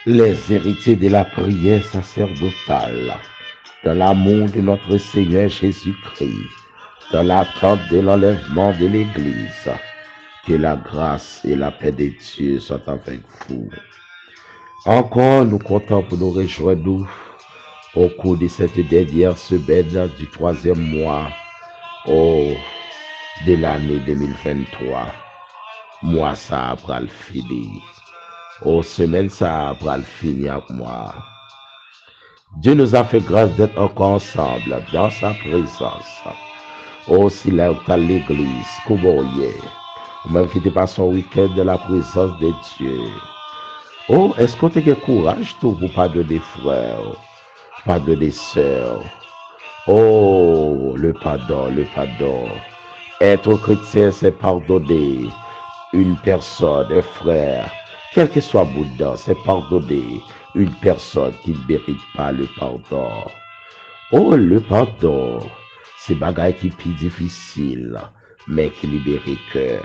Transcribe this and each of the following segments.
Les héritiers de la prière sacerdotale, dans l'amour de notre Seigneur Jésus-Christ, dans l'attente de l'enlèvement de l'Église, que la grâce et la paix de Dieu soient avec vous. Encore, nous comptons pour nous rejoindre au cours de cette dernière semaine du troisième mois de l'année 2023. Mois ça après le fini. Semaine ça après le fini avec moi. Dieu nous a fait grâce d'être encore ensemble dans sa présence. Si là où l'église, comment hier. Même qui passe son week-end de la présence de Dieu. Est-ce que tu as courage tout pour pardonner frères, pardonner sœurs? Le pardon, le pardon. Être chrétien, c'est pardonner une personne, un frère, quel que soit Bouddha, c'est pardonner une personne qui ne mérite pas le pardon. Le pardon, c'est bagaille qui est plus difficile, mais qui libère le cœur.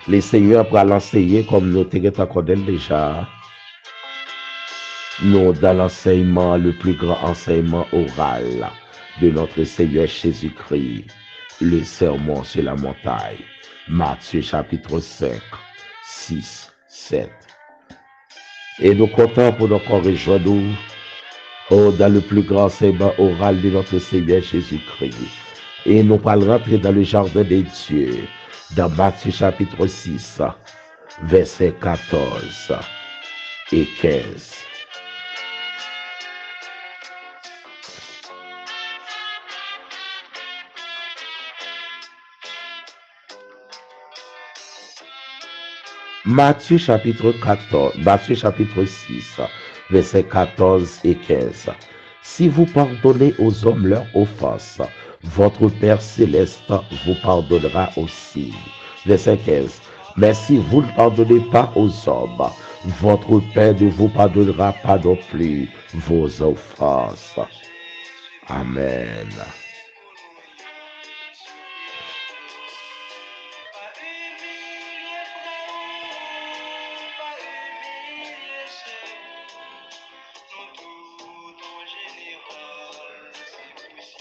Les seigneurs pour l'enseigner comme nous t'avons déjà. Nous, dans l'enseignement, le plus grand enseignement oral de notre Seigneur Jésus-Christ, le sermon sur la montagne, Matthieu chapitre 5, 6, 7. Et nous comptons pour nous corriger nous dans le plus grand enseignement oral de notre Seigneur Jésus-Christ. Et nous allons rentrer dans le jardin des dieux, dans Matthieu chapitre 6, versets 14 et 15. Matthieu chapitre 6, versets 14 et 15. Si vous pardonnez aux hommes leurs offenses, votre Père céleste vous pardonnera aussi. Verset 15. Mais si vous ne pardonnez pas aux hommes, votre Père ne vous pardonnera pas non plus vos offenses. Amen.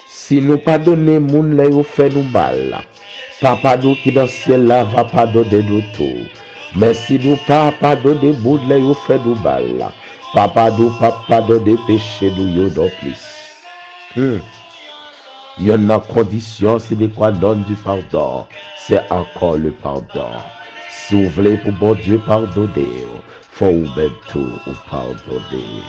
Si nous pardonnons moun les fait nous mal, Papa nous qui dans le ciel là va pardonner nous tout. Mais si nous pas pardonner moun les fait nous mal, Papa nous pas pardonner péché nous non plus. Il y a une condition, c'est de quoi donne du pardon, c'est encore le pardon. Si vous voulez pour bon Dieu pardonner, faut vous même tout vous pardonner.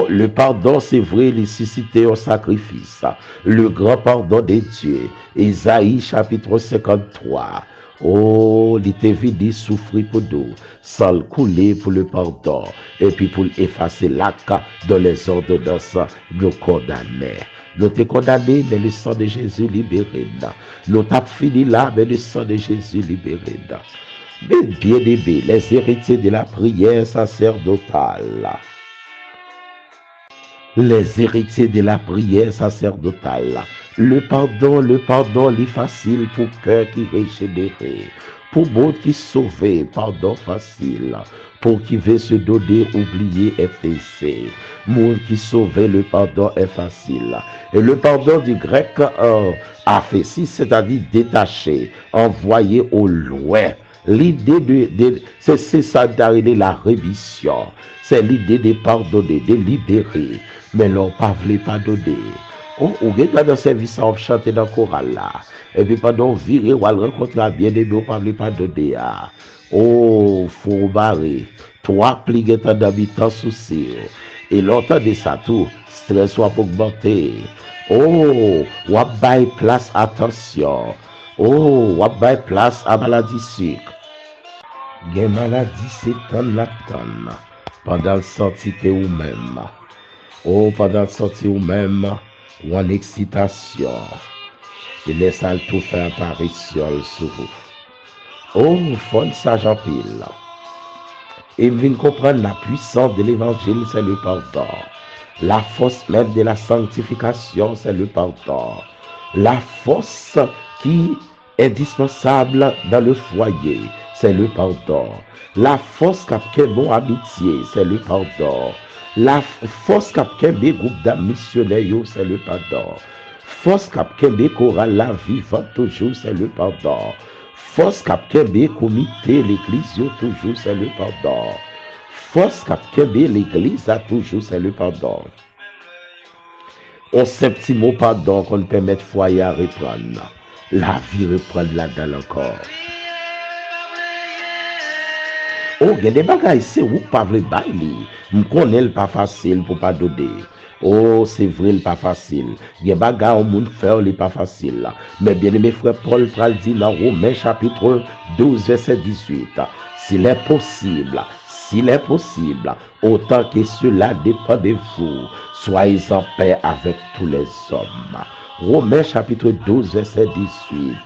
Le pardon, c'est vrai, nécessité au sacrifice. Le grand pardon de Dieu. Isaïe chapitre 53. Il était venu souffrir pour nous, sans couler pour le pardon, et puis pour effacer l'acte dans les ordonnances nous condamnés. Nous t'es condamnés, mais le sang de Jésus libéré. Nous t'as fini là, mais le sang de Jésus libéré. Mais bien aimés, les héritiers de la prière sacerdotale. Les héritiers de la prière sacerdotale. Le pardon, est facile pour cœur qui régénéré. Pour monde qui sauvé, pardon facile. Pour qui veut se donner, oublier, effacer. Monde qui sauvé, le pardon est facile. Et le pardon du grec aphésis, c'est-à-dire détaché, envoyé au loin. L'idée c'est ça d'arrêter la rémission. C'est l'idée de pardonner, de libérer. Mais l'on pas voulu pardonner. On regarde dans le service, on chante dans le choral là. Et puis pendant virer, on rencontre la bien-aimée, on pas voulu pardonner. Faut barrer. Toi, plier ton habitant souci. Et longtemps de ça tout, stress soit augmenté. On baille place attention. On baille place à maladie sucre. Gen maladie, c'est la tonne. Pendant le sorti que ou même. Pendant le sorti ou même, ou en excitation. Et laisse tout faire apparition sur vous. Fond ça j'en pile. Et vient comprendre la puissance de l'évangile, c'est le pardon. La force même de la sanctification, c'est le pardon. La force qui indispensable dans le foyer, c'est le pardon. La force qu'a bon amitié, c'est le pardon. La force qu'a groupe d'amis missionnaires, c'est le pardon. Force qu'a choral la vivante toujours, c'est le pardon. Force qu'a comité l'église toujours, c'est le pardon. Force qu'a l'église a toujours, c'est le pardon. On sait petit mot pardon qu'on permet de foyer à reprendre. La vie reprend là-dedans encore. Oh, il y a des bagages, c'est où pas vrai bailler. Je connais pas facile pour pas donner. Oh, c'est vrai, le pas facile. Il y a des bagages, on peut faire, le pas facile. Mais bien aimé frère Paul pral dit dans Romains chapitre 12, verset 18. S'il est possible, autant que cela dépend de vous, soyez en paix avec tous les hommes. Romains chapitre 12, verset 18.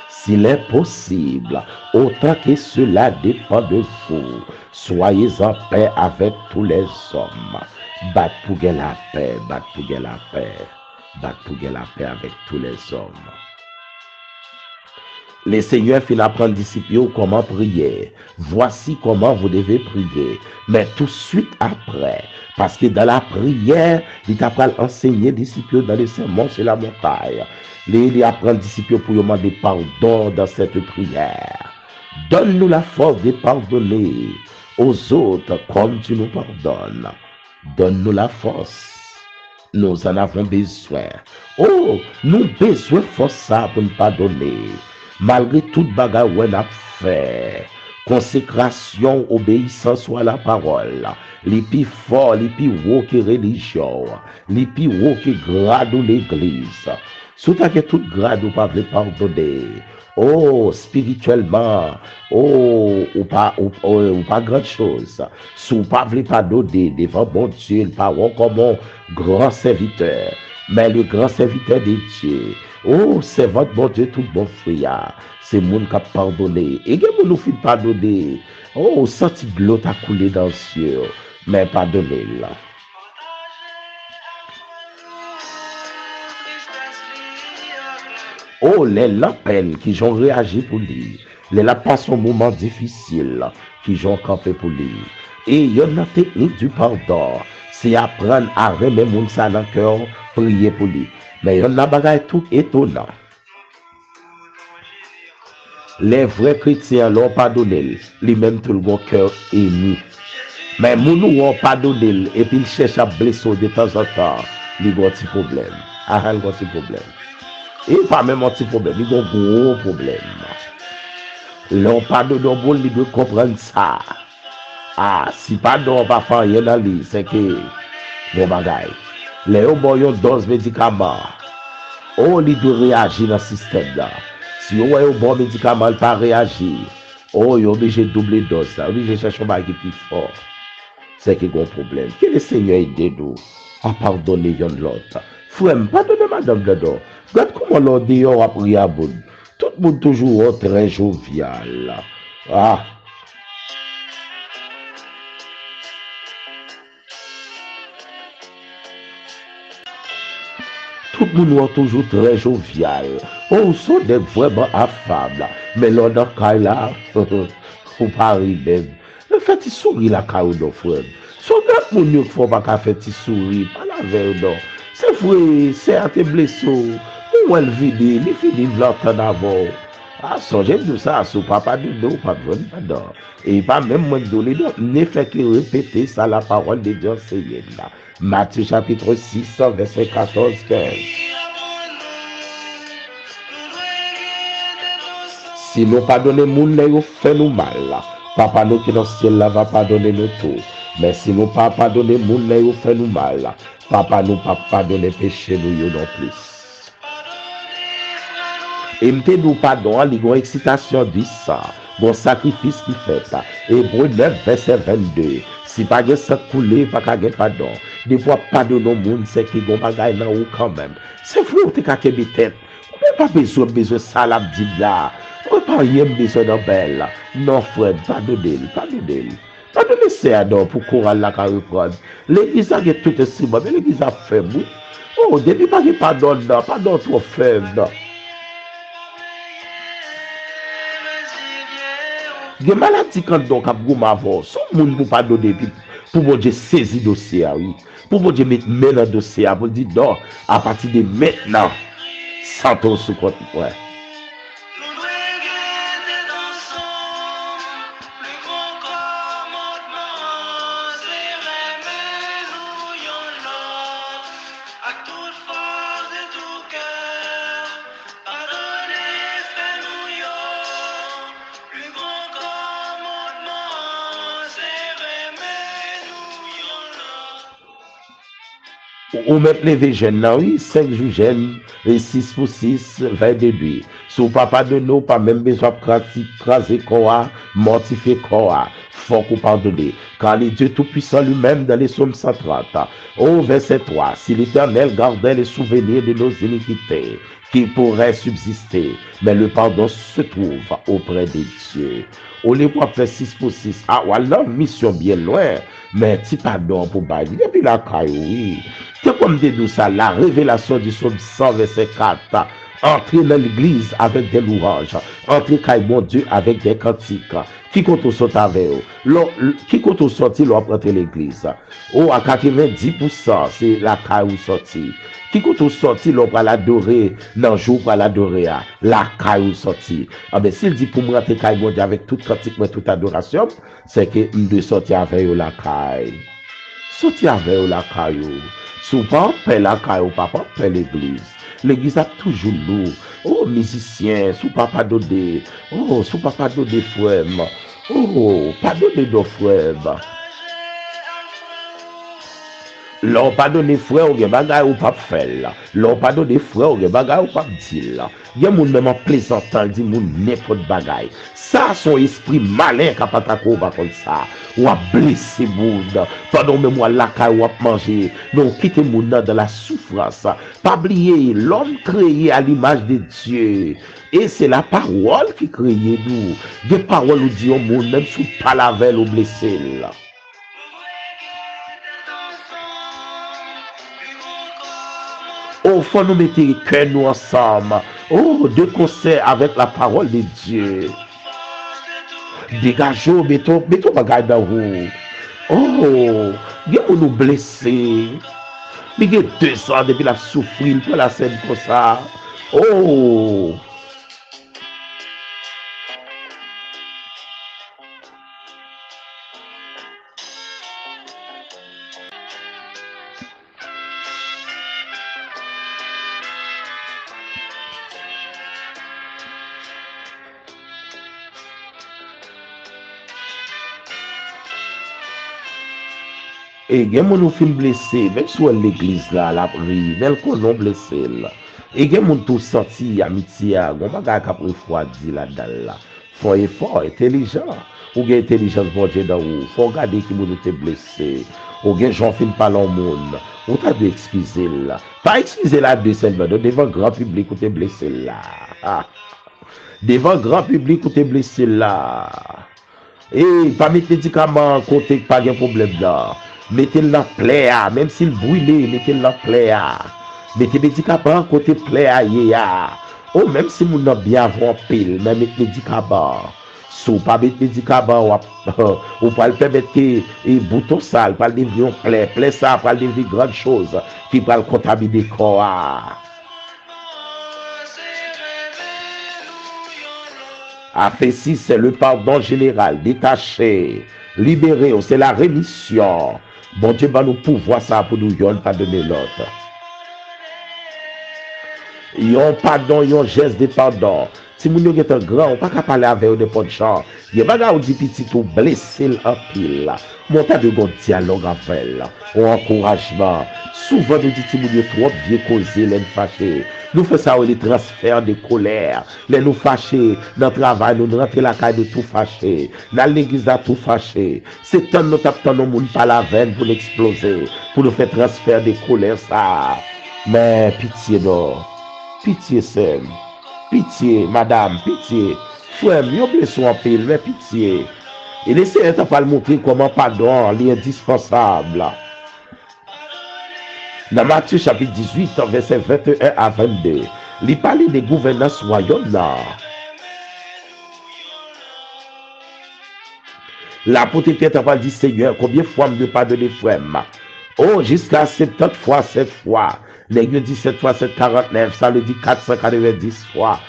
S'il est possible, autant que cela dépend de vous, soyez en paix avec tous les hommes. Bat pour la paix, bat pour la paix, bat pour la paix avec tous les hommes. Le Seigneur fait apprendre disciples comment prier. Voici comment vous devez prier. Mais tout de suite après, parce que dans la prière, il t'apprend à enseigner disciples dans les sermons sur la montagne. Il apprend disciples pour demander pardon dans cette prière. Donne-nous la force de pardonner aux autres comme tu nous pardonnes. Donne-nous la force. Nous en avons besoin. Oh, nous avons besoin de force ça pour nous pardonner. Malgré toute bagarre qu'on a fait, consécration, obéissance à la parole, les plus forts, les plus hauts que religion, les plus hauts que grade de l'église. Surtout que toute grade ou pas veut pardonner. Oh, spirituellement, ou pas grand chose. Si vous pas voulez pardonner devant bon Dieu, pas comme un grand serviteur, mais le grand serviteur de Dieu. Oh, c'est votre bon Dieu, tout bon frère. C'est moun qui a pardonné. Et que vous nous faites pardonner. Oh, senti de l'eau a coulé dans le ciel. Mais pardonnez là. Oh, les lapins qui ont réagi pour lui. Les lapins sont un moment difficile qui ont campé pour lui. Et il y a une technique du pardon. C'est apprendre à remettre moun ça dans le cœur, prier pour lui. Mais il y a un bagage tout étonnant. Les vrais chrétiens l'ont pardonné, lui-même tout le bon cœur ému. Mais nous l'ont pardonné et puis il cherche à blesser de temps en temps. Il a un petit problème. Il a un petit problème. Et pas même un petit problème, il a un gros problème. L'on pardonne bon, il doit comprendre ça. Ah, si pardon va faire rien dans lui, c'est que bon bagage. Les gens ont dose médicaments. Oh, il doit réagir dans le système là. Si on a un bon médicament, il ne pas réagir. Oh, il est obligé de doubler dose. Il est obligé de chercher un bagage plus fort. C'est qu'il y a un problème. Que le Seigneur aide nous à pardonner l'autre. Frère, pardonnez madame dedans. Regarde comment l'on dit on a prié à bon. Tout le monde toujours très jovial. Ah. Tout le monde est toujours très jovial. Oh, sont des vraiment affables. Mais l'on a qu'à là, faut pas arriver. Le fait, il sourit la caille de frère. Son grand monde ne faut pas qu'à faire il sourit. Pas la veille, non. C'est vrai, c'est à tes blessures. Où elle vide, il finit de l'autre d'abord. Ah, songez de ça, son papa de nous, pas besoin de et pas même moi de donner, ne fait que répéter ça, la parole de Dieu, c'est là. Matthieu chapitre 6, verset 14-15. Si nous pardonnons moun nous fait nous mal, papa nous qui dans le ciel là va pardonner nous tout. Mais si nous pas pardonner moun nous fait nous mal, papa nous pas pardonner péché nous non plus. Et m'te nous pardon, il y a une excitation du sang, bon sacrifice qui fait ça. Hébreux 9, verset 22. Si pas de sang coulé, pas de pardon. Des fois, pardonner au monde, c'est qu'il y a un bagage dans ou quand même. C'est fou, tu as qu'à tête. On n'a pas besoin de ça, la dit là. On n'a pas rien besoin de belle. Non, frère, pardonnez. Pardonnez, c'est adore pour courir la carrière. L'église a tout aussi, mais l'église a faible. Oh, depuis pas de pardon, pardon trop faible. Gen maladie quand donc a gros mavo, son monde pour pas donner pour bon Dieu saisir dossier oui. Pour bon Dieu mettre main dans dossier pour dire non à partir de maintenant sans ton sous compte ouais. Ou même lever jeune, non, oui, 5 jours jeune, et 6 pour 6, 22. Sous papa de nous, pas même besoin de craser quoi, mortifier quoi, faut qu'on pardonne. Car les Dieu Tout-Puissant lui-même dans les psaumes 130, au verset 3, si l'Éternel gardait les souvenirs de nos iniquités, qui pourraient subsister, mais le pardon se trouve auprès de Dieu. On les voit faire 6 pour 6. Ah, voilà, mission bien loin, mais petit pardon pour bailler. Et puis la caille, oui. C'est comme dit ça, la révélation du psaume 100, verset 4. Entrer dans l'église avec des louanges. Entrer caille mon Dieu avec des cantiques. Qui compte au sortir avec eux? Qui compte au sortir l'on entrer l'église? Oh, à 90%, c'est la caille ou sortie. Qui compte au sortir l'on va l'adorer, non, jour va l'adorer, la caille ou sortie. Ah ben, s'il dit pour moi, rentrer caille mon Dieu avec toute cantique, mais toute adoration, c'est que il doit sortir avec eux la caille. Sortir avec eux la caille. Souvent, paie la caille, papa, paie l'église. L'église a toujours lourd. Oh, musicien, sous papa dodé. Oh, sous papa dodé frère. Oh, pardonnez nos frères. L'on pardonne frère ou gen bagay ou pas faire. L'on pardonne frère ou gen bagay ou pas dire. Il y a moun même en plaisantant dit moun n'importe bagay. Ça son esprit malin capable ta comme ça. Ou a blessé moun. Pendant même moi la ka ou a manger. Non quitter moun dans la souffrance. Pas oublier l'homme créé à l'image de Dieu. Et c'est la parole qui crée nous. Des paroles ou dit au monde même sous pas la veille ou blessé là. Oh, faut nous mettre les cœurs nous ensemble. Oh, de concert avec la parole de Dieu. Dégageons, mettons bagage dans vous. Oh, nous nous blesser. Mais il y a 2 ans depuis la souffrir pour la scène comme ça. Oh. Et gen moun nou fin blessé, même sur l'église là, la prière, tel qu'on non blessé là. Et gen moun tout sorti amitié, gon bagay ka refroidi là-dedans là. Faut effort, intelligent. Ou gen intelligence bon Dieu dans ou. Faut regarder qui moun te blessé. Ou gen j'en fin parler au monde. Ou t'as de excuser là. Pas excuser là de seulement devant grand public ou te blessé là. Devant grand public ou te blessé là. Et pas mettre médicament côté pas de problème là. Mettez la plaie, même s'il brûle, mettez la plaie. Mettez médicament côté plaie. Oh, même si vous n'avez bien avant pile, mais mettez médicament. Si pas mettre médicament, ou pas le permettre que les boutons sales, pas devenir plaie ça, pas devenir grande chose qui va le contaminer le corps. Après si c'est le pardon général, détaché, libéré, c'est la rémission. Bon Dieu va nous pouvoir ça pour nous pardonner l'autre. Yon pardon, yon geste de pardon. Si vous êtes un grand, on pas qu'à parler avec eux de pas de chant. Il y a pas dit petit ou blessé en pile. Monter de bon dialogue avec elle. Ou encouragement. Souvent, nous disons trop bien causé, les fâchés. Nous faisons ça les transferts de colère. Les nous fâchés dans le travail, nous rentrons la caille de tout fâché. Dans l'église, de tout fâché. C'est tant nous tapons nos monde par la veine pour l'exploser. Pour nous faire transfert de colère, ça. Mais pitié, non. Pitié, c'est. Pitié, madame, pitié. Frère, mieux blessé en pile, mais pitié. Et laissez de pas le montrer comment pardon est indispensable. Dans Matthieu chapitre 18, verset 21 à 22, il parle des gouvernants royaumes là. L'apôtre Pierre t'a dit, Seigneur, combien de fois me pardonner, frère? Oh, jusqu'à 70 fois, 7 fois. L'Église dit 7 fois 7, 49. Ça le dit 490 fois.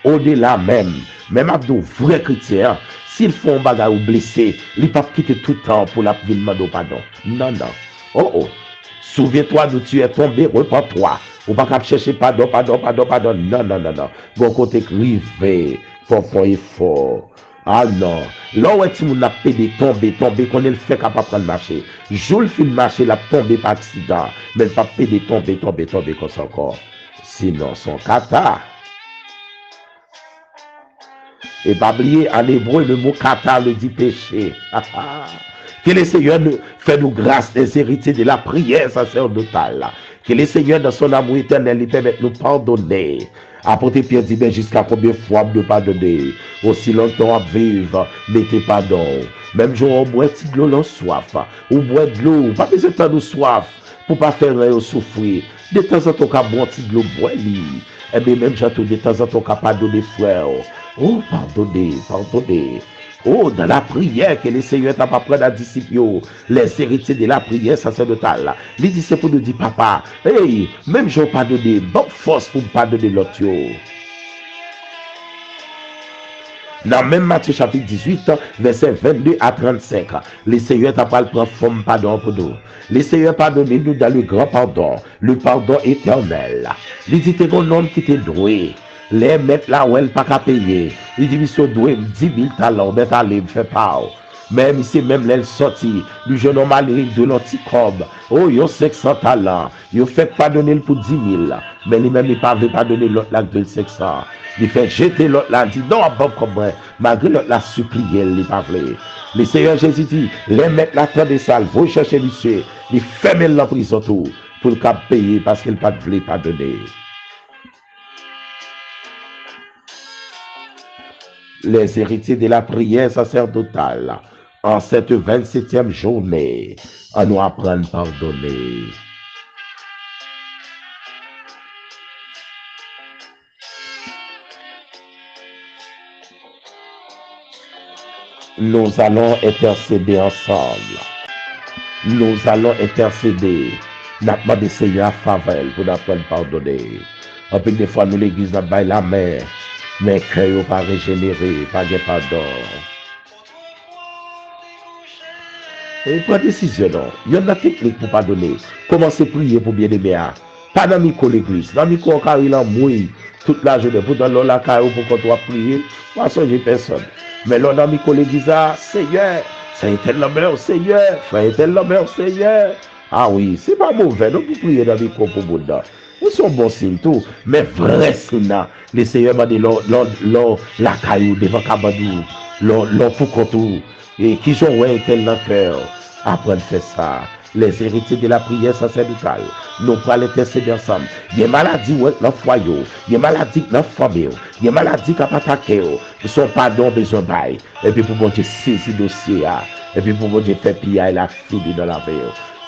Au-delà même. Même Abdou, vrai chrétien, s'ils font un bagage ou blessé, ils ne peuvent pas quitter tout le temps pour la demander pardon. Non, non. Oh, oh. Souviens-toi d'où tu es tombé, repends-toi. Ou pas chercher pardon, pardon, pardon, pardon. Non, non, non, non. Bon côté rivé, pour faire effort. Ah non. Là où tu m'as pédé, tomber, qu'on est le fait capable de marcher. Je le fais marcher, la tomber par accident. Mais pas pédé, tomber comme ça encore. Sinon, son kata. Et pas oublier, en hébreu, le mot kata le dit péché. Que le Seigneur nous fait nous grâce des héritiers de la prière sacerdotale. Que le Seigneur, dans son amour éternel, lui permette de nous pardonner. Apôtre Pierre dit, mais jusqu'à combien de fois nous pardonner? Aussi longtemps à vivre, mettez pardon. Même jour, on boit de l'eau, on soif. Ou boit de l'eau, pas besoin de nous soif, pour pas faire rien souffrir. De temps en temps, on boit de l'eau, boire. Et bien, même j'attends de temps en temps, on pardonner, frère. Oh, pardonnez, pardonnez. Oh, dans la prière que le Seigneur t'a pas pris à disciples, les héritiers de la prière sacerdotale. Les disciples nous disent, papa, hey, même je pardonne, bonne force pour pardonner l'autre. Dans même Matthieu chapitre 18, verset 22 à 35, le Seigneur t'a pas prendre forme pardon pour nous. Le Seigneur pardonne nous dans le grand pardon, le pardon éternel. Il dit, t'es un homme qui t'est doué. Les mettre là où elle pas qu'à payer. Il dit, monsieur, doué 10 000 talents, mais allez, me fait pas. Même ici, même l'aile sortie, du jeune homme allé de l'anticobe. Oh, il y a 500 talents. Il fait pas donner pour 10 000. Mais lui-même, il ne veut pas donner l'autre là de 500. Il fait jeter l'autre là. Il dit, non, bon, comme moi. Malgré l'autre là, supplier, il pas voulu. Le Seigneur Jésus dit, les mettre là, dans des salles, vous cherchez monsieur. Il ferme la prison tout pour le cap payer parce qu'il ne voulait pas donner. Les héritiers de la prière sacerdotale, en cette 27e journée, à nous apprendre à pardonner. Nous allons intercéder ensemble. Nous allons intercéder. Nous avons demandé Seigneur à faveur pour nous apprendre à pardonner. En plus, des fois, nous l'église n'a pas la main. Mais cœur n'est pas régénéré, pas de pardon. Et prends décision, non. Il y a une technique pour pardonner. Commencez à prier pour bien aimer. Pas dans l'église. Dans l'église, il a mouillé toute la journée. Pour dans la caille, pour qu'on doit prier, pas songer personne. Mais là, dans l'église, Seigneur, c'est tel l'homme, Seigneur, c'est tel l'homme, Seigneur. Ah oui, c'est pas mauvais, donc vous priez dans l'église pour vous. Ils sont bons signes tout, mais vrai signe, le Seigneur m'a dit la caillou devant Kabadou, l'on pour tout, et qui sont ouais tel dans cœur, apprendre à faire ça. Les héritiers de la prière sacerdotale, nous prenons l'intercéder ensemble. Il y a des maladies dans le foyer, il y a des maladies dans la famille, il y a des maladies qui ont attaqué, ils sont pardon besoin d'aide. Et puis pour bon Dieu saisir dossier, et puis pour bon Dieu faire piller la fille dans la vie.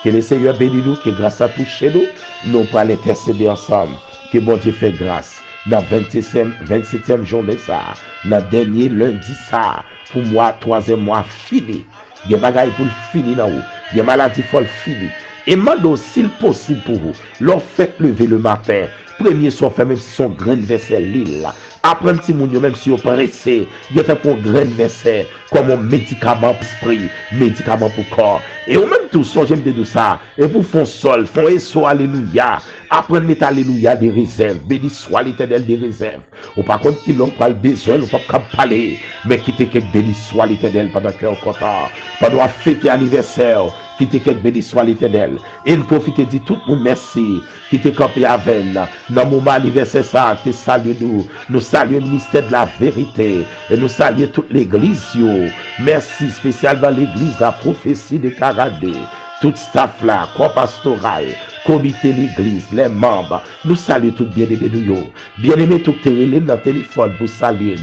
Que le Seigneur bénisse nous, que grâce à toucher nous, nous pourrons intercéder ensemble. Que bon Dieu fait grâce. Dans 27e journée, ça, dans le dernier lundi, ça, pour moi, 3e mois fini. Il y a des bagailles pour finir dans vous. Il y a des maladies pour finir. Et maintenant, s'il possible pour vous, leur faites lever le matin. Premier soir, même si son grain verset l'île. Après un petit monde, même si vous pressé, il y a fait pour grain verset comme un médicament pour esprit, médicament pour corps. Et au même tout, songez de ça. Et vous font sol, font et soit alléluia. Après mettre alléluia des réserves. Béni soit l'éternel des réserves. Ou par contre, qui l'ont pas besoin, ou pas parler. Mais qui t'est que béni soit l'éternel pendant qu'on est content. Pendant fêter anniversaire. Qui te qu'elle béni soit l'éternel. Et nous profitons de tout le monde merci. Qui te campé avec nous. Dans le moment anniversaire, ça, te salue nous. Nous saluons le ministère de la vérité. Et nous saluons toute l'église. Merci spécialement l'église, la prophétie de Caradé. Tout staff là, corps pastoral, comité l'église, les membres. Nous saluons tout bien-aimés nous. Bien-aimés tout télé dans le téléphone pour saluer.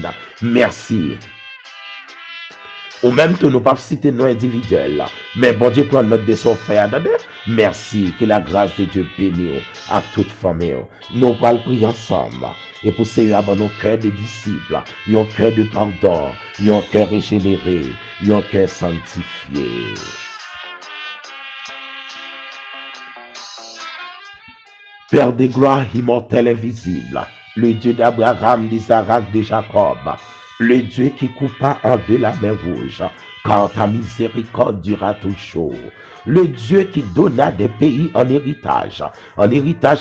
Merci. ou même que nous pas citer nos individuels. Mais bon Dieu, prend notre de son frère. Merci que la grâce de Dieu bénisse à toute famille. Nous allons prier ensemble. Et pour Seigneur, dans nos cœurs de disciples, un cœur de pardon, un cœur régénéré, un cœur sanctifié. Père de gloire immortel invisible, le Dieu d'Abraham, d'Isaac, de Jacob, le Dieu qui coupa en deux la mer rouge, car ta miséricorde durera toujours. Le Dieu qui donna des pays en héritage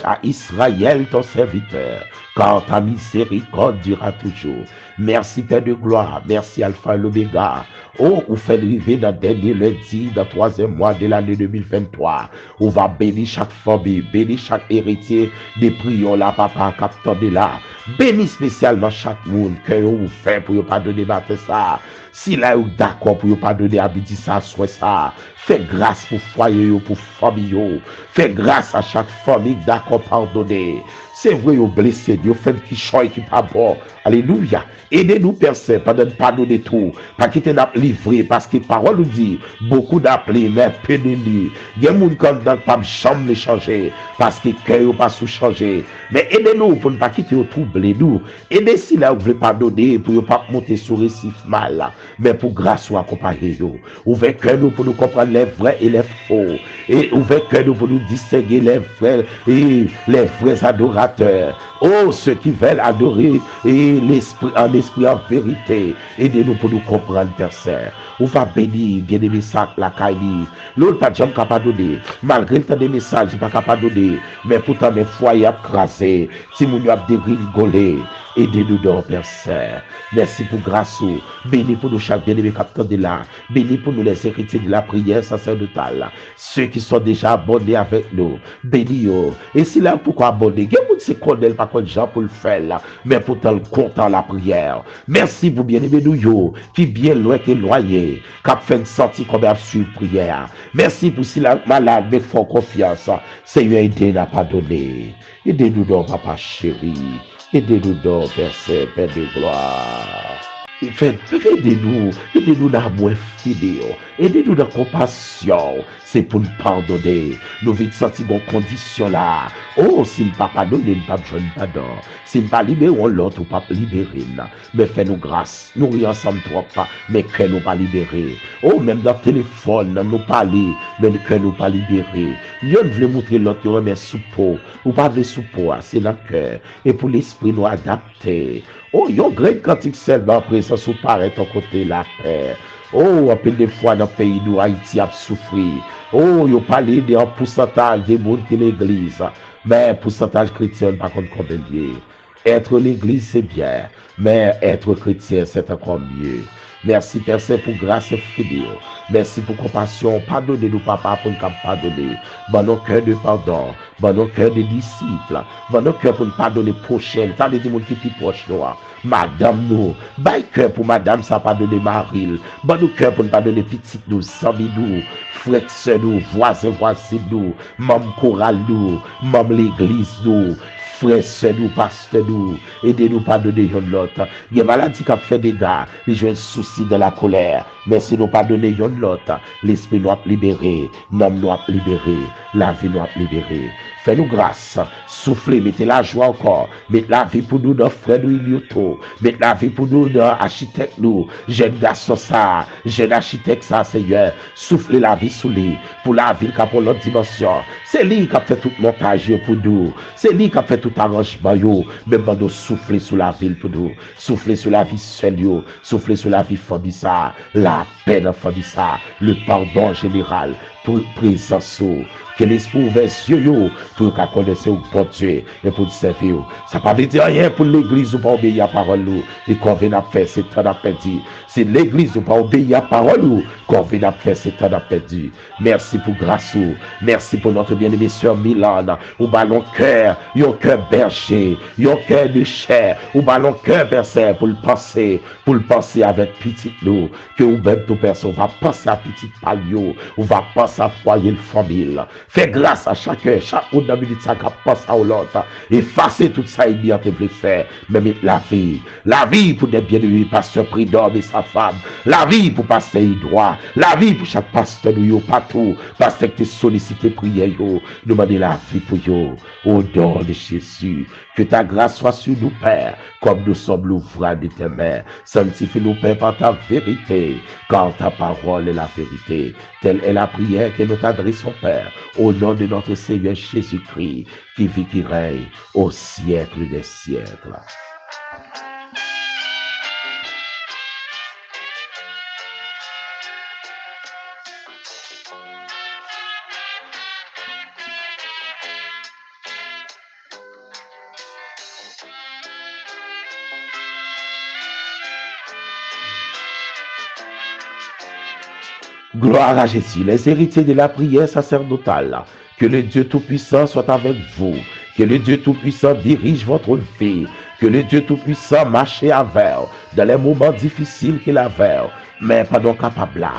à Israël ton serviteur, car ta miséricorde durera toujours. Merci Père de gloire, merci Alpha et l'Oméga. Oh, vous faites arriver dans le dernier lundi, dans le 3e mois de l'année 2023. On va bénir chaque famille, bénir chaque héritier des prions là, papa, capteur de là. Bénis spécialement chaque monde que vous faites pour ne pas donner matin ça. Si là vous d'accord pour ne pas donner à midi ça, soit ça. Fais grâce pour foyer, pour famille. Fais grâce à chaque famille d'accord pardonner. C'est vrai, vous blessé, vous faites qui choix qui pas bon. Alléluia. Aidez-nous, Père Saint, pendant ne pas donner tout. Pas quitter nous livrer, parce que parole nous dit, beaucoup d'appelés, mais peu de lits. Il y a des gens qui n'ont pas de chambre de changer, parce que cœur n'a pas sous changer. Mais aidez-nous pour ne pas quitter au trouble, nous. Aidez si là, vous ne voulez pas donner, pour ne pas monter sur le récif mal, mais pour grâce ou accompagner nous. Ouvrez cœur nous pour nous comprendre les vrais et les faux. Et ouvrez cœur nous pour nous distinguer les vrais et les vrais adorateurs. Oh, ceux qui veulent adorer et l'esprit en vérité. Aidez-nous pour nous comprendre, Père Saint. On va bénir, bien des messages, la caille. L'autre pas jamais capable de donner. Malgré le temps des messages, il n'est pas capable de donner. Mais pourtant, mes foyers ont crasé. Si nous avons rigolé. Aidez-nous donc, Père Saint. Merci pour grâce. Bénis pour nous chaque bien-aimé capteur de là. Bénis pour nous les héritiers de la prière sacerdotale. Ceux qui sont déjà abonnés avec nous. Bénis. Et si là, pourquoi abonner? Il y a beaucoup de se connaissent pas comme gens pour le faire là. Mais pourtant, le content la prière. Merci pour bien-aimé nous, qui bien loin que loyer. Qui a fait une sortie comme a sur prière. Merci pour si la malade avec fort confiance. Seigneur, aidez n'a pas donné. Aidez-nous donc, papa chéri. Aidez-nous donc, Père Saint, Père de gloire. Aidez-nous dans l'amour fidèle, aidez-nous dans la compassion, c'est pour nous pardonner. Nous vite sentir nos conditions là. Oh, s'il ne pas pardonner, nous ne pas besoin de pardon. S'il ne pas libérer l'autre, ou pas libérer. Mais fais-nous grâce, nous rions ensemble trop, mais que nous pas libérer. Oh, même dans le téléphone, nous parler, mais que nous pas libérer. Nous voulons montrer l'autre, mais sous peau, ou pas de sous peau, c'est dans le cœur. Et pour l'esprit, nous adapter. Oh, yon grande quantité seulement présence ou paraît ton côté la paix. Oh, un peu de fois dans le pays nous, Haïti a souffert. Oh, yon parlé d'un pourcentage des monde qui l'église. Mais pourcentage chrétien, par contre, combien. Être l'église, c'est bien. Mais être chrétien, c'est encore mieux. Merci, Père Saint, pour grâce et fidèle. Merci pour compassion. Pardonnez-nous, Papa, pour nous pardonner. Dans nos cœurs de pardon. Dans nos cœurs de disciples. Dans nos cœurs pour nous pardonner prochaine. T'as des gens qui sont proches, nous. Madame, nous. Bail cœur pour Madame, ça pardonner Maril. Dans nos cœurs pour nous pardonner petite, nous. Amis, nous. Frères, sœurs, nous. Voisins, voisines, nous. Membres chorales, nous. Membres l'église, nous. Frères, sœurs, nous, pasteurs, nous, aidez-nous pardonner l'autre. Il y a maladie qui a fait des dégâts, les gens soucis de la colère. Mais si nous pardonner l'autre, l'esprit nous a libéré, l'homme nous a libéré, la vie nous a libéré. Fais-nous grâce, soufflez, mettez la joie encore, mettez la vie pour nous dans frère nous Ilioto, mettez la vie pour nous dans architecte nous, jeune garçon ça, jeune architecte ça, Seigneur, soufflez la vie sous lui, pour la ville qui a pour l'autre dimension. C'est lui qui a fait tout montage pour nous, c'est lui qui a fait tout arrangement, même quand nous souffler sur la ville pour nous, souffler sur la vie seule, souffler sur la vie famille ça, la paix dans famille ça, le pardon général, pour présence, que l'esprit ouvert yeux pour qu'on connaisse ou pour Dieu et pour servir. Ça ne veut pas dire rien pour l'église ou pas obéir à la parole et qu'on vient à faire, c'est très à dire. C'est l'église ou pas obéir à la parole Corvée n'a fait, c'est temps n'a perdu. Merci pour grâce. Merci pour notre bien-aimée sœur Milan. Ou ballon cœur, yon cœur berger, yon cœur de chair, ou ballon cœur berger pour le penser avec petit nous. Que ou même tout personne va penser à petit palio, ou va penser à foyer le famille. Fais grâce à chacun, chaque une minute ça pense à l'autre. Effacer tout ça et bien te faire. Mais mettre la vie pour des bien-aimés pasteur Prudhomme et sa femme, la vie pour pasteur droit, la vie pour chaque pasteur nous partout, pasteur qui sollicité prière yo, demander la vie pour yo, au nom de Jésus. Que ta grâce soit sur nous, Père, comme nous sommes l'ouvrage de tes mains. Sanctifie-nous, Père, par ta vérité, car ta parole est la vérité. Telle est la prière que nous t'adressons, Père, au nom de notre Seigneur Jésus-Christ, qui vit, qui règne au siècle des siècles. Gloire à Jésus, les héritiers de la prière sacerdotale. Que le Dieu Tout-Puissant soit avec vous. Que le Dieu Tout-Puissant dirige votre vie. Que le Dieu Tout-Puissant marche avec dans les moments difficiles qu'il avait. Mais pardon capable là.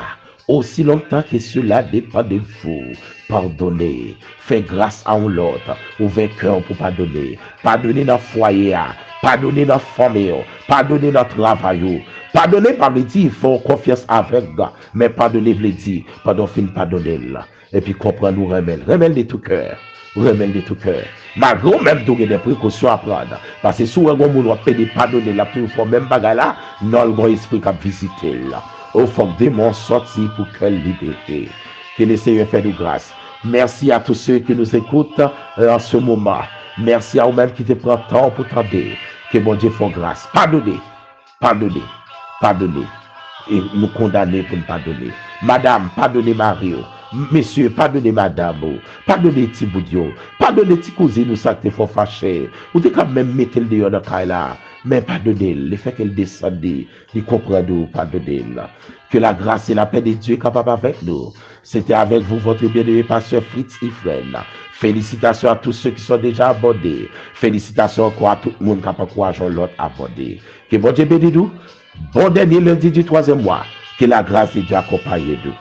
Aussi longtemps que cela dépend de vous. Pardonnez. Faites grâce à l'autre. Ouvrez cœur pour pardonner. Pardonnez dans le foyer. Pardonnez dans la famille. Pardonnez dans le travail. Pardonner par le dire, il faut confiance avec gars. Mais pardonner veut dire, pardon, fin pardonner là. Et puis comprendre nous remèle de tout cœur. Remèle de tout cœur. Malgré même donner des précautions à prendre. Parce que si on a pédé pardonner la plus fois même bagarre là, non, le grand esprit qui a visité là. Au fond, démon sorti pour quelle liberté. Que le Seigneur fait de grâce. Merci à tous ceux qui nous écoutent en ce moment. Merci à vous-même qui te prend temps pour t'aider. Que mon Dieu fasse grâce. Pardonnez. Pardonnez. Pardonnez. Et nous condamner pour ne pas donner. Madame, pardonnez Mario. Messieurs, pardonnez madame. Pardonnez Thiboudio. Pardonnez ti cousine ou ça que te faut fâcher. Ou te quand même mettre le dehors dans le là. Mais pardonnez, le fait qu'elle descende, il comprend nous, pardonnez. Que la grâce et la paix de Dieu est capable avec nous. C'était avec vous, votre bien-aimé pasteur Fritz Ifren. Félicitations à tous ceux qui sont déjà abordés. Félicitations encore à tout le monde qui a encouragé l'autre abordé. Que bon Dieu bénisse nous. Bon dernier lundi du 3e mois. Que la grâce de Dieu accompagne nous.